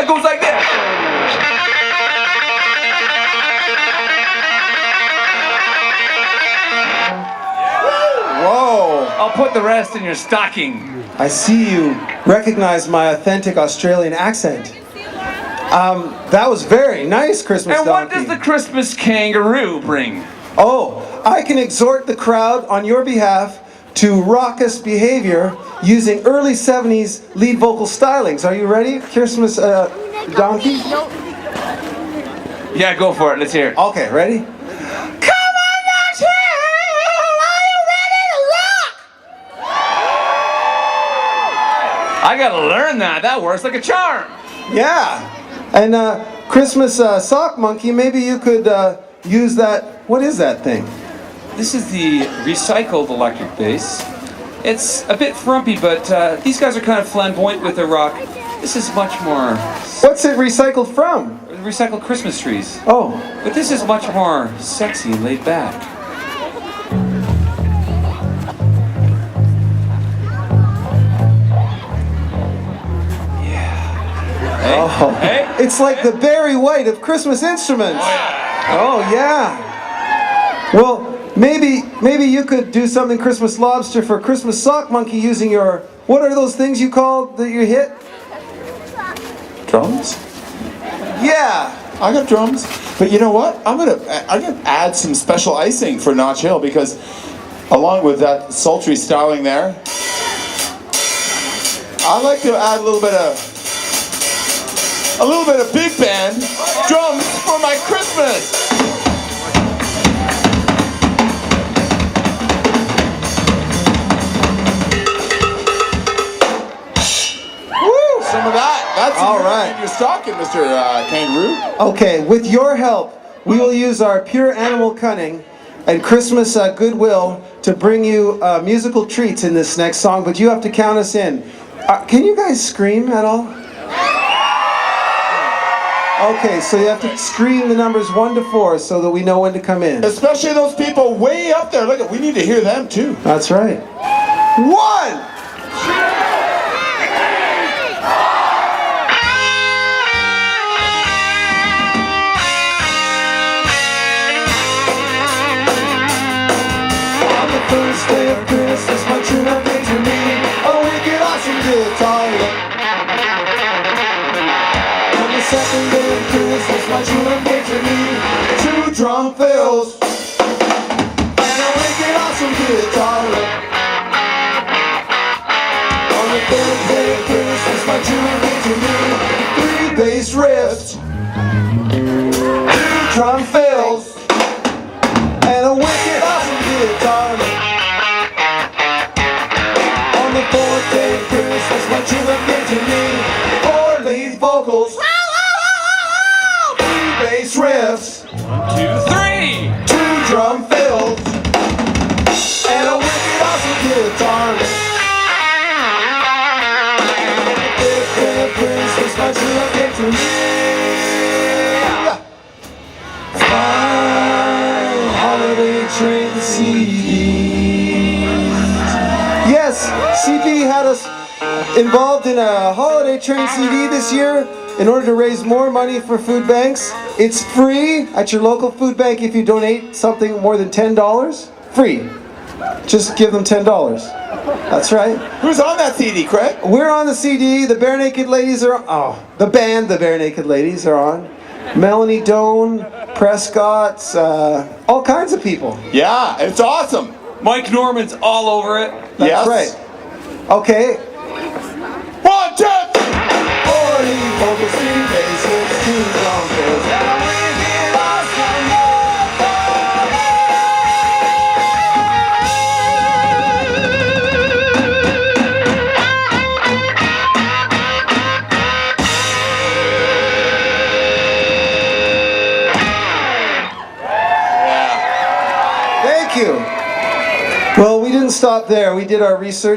goes like this. Whoa! I'll put the rest in your stocking. I see you recognize my authentic Australian accent. That was very nice, Christmas And what donkey. does the Christmas kangaroo bring? Oh, I can exhort the crowd on your behalf to raucous behavior using early 70s lead vocal stylings. Are you ready, Christmas donkey? Yeah, go for it. Let's hear it. Okay, ready? I gotta learn that. That works like a charm. Yeah. And Christmas sock monkey, maybe you could use that. What is that thing? This is the recycled electric bass. It's a bit frumpy, but these guys are kind of flamboyant with their rock. This is much more What's it recycled from? recycled Christmas trees. Oh, But this is much more sexy and laid back. oh. Hey? It's like the Barry White of Christmas instruments. Oh yeah. Well, maybe you could do something Christmas lobster for Christmas sock monkey using your, what are those things you call that you hit? Drums? Yeah. I got drums. But you know what? I'm gonna add some special icing for Notch Hill because along with that sultry styling there, I like to add a little bit of big band drums for my Christmas. Woo! Some of that. That's All right. in your stocking, Mr. Kangaroo. Okay, with your help, we will use our pure animal cunning and Christmas goodwill to bring you musical treats in this next song, but you have to count us in. Can you guys scream at all? Okay, so you have to scream the numbers 1 to 4 so that we know when to come in. Especially those people way up there. Look, we need to hear them too. That's right. 1! On the first day of Christmas, my true love gave to me a wicked awesome guitar. On the second day of Christmas, my true love gave to me 2 drum fills and a wicked awesome guitar. On the third day of Christmas, my true love gave to me 3 bass riffs, 2 drum fills, and a wicked awesome guitar. On the fourth day of Christmas, my true love gave to me 4 lead vocals, 3 bass riffs, 1, 2, 3. 2 drum fills, and a wicked awesome guitar. On the fifth day of Christmas, my true love gave to me 5 holiday train CDs. Yes, CP had us involved in a holiday train CD this year in order to raise more money for food banks. It's free at your local food bank if you donate something more than $10. Free. Just give them $10. That's right. Who's on that CD, Craig? We're on the CD. The Bare Naked Ladies are the band The Bare Naked Ladies are on. Melanie Doan, Prescott, all kinds of people. Yeah, it's awesome. Mike Norman's all over it. That's Yes. right. Okay. 1, 2, 3. 40 vocals, 3 basses, 2 drum fills, and a wicked awesome Thank you. Well, we didn't stop there. We did our research.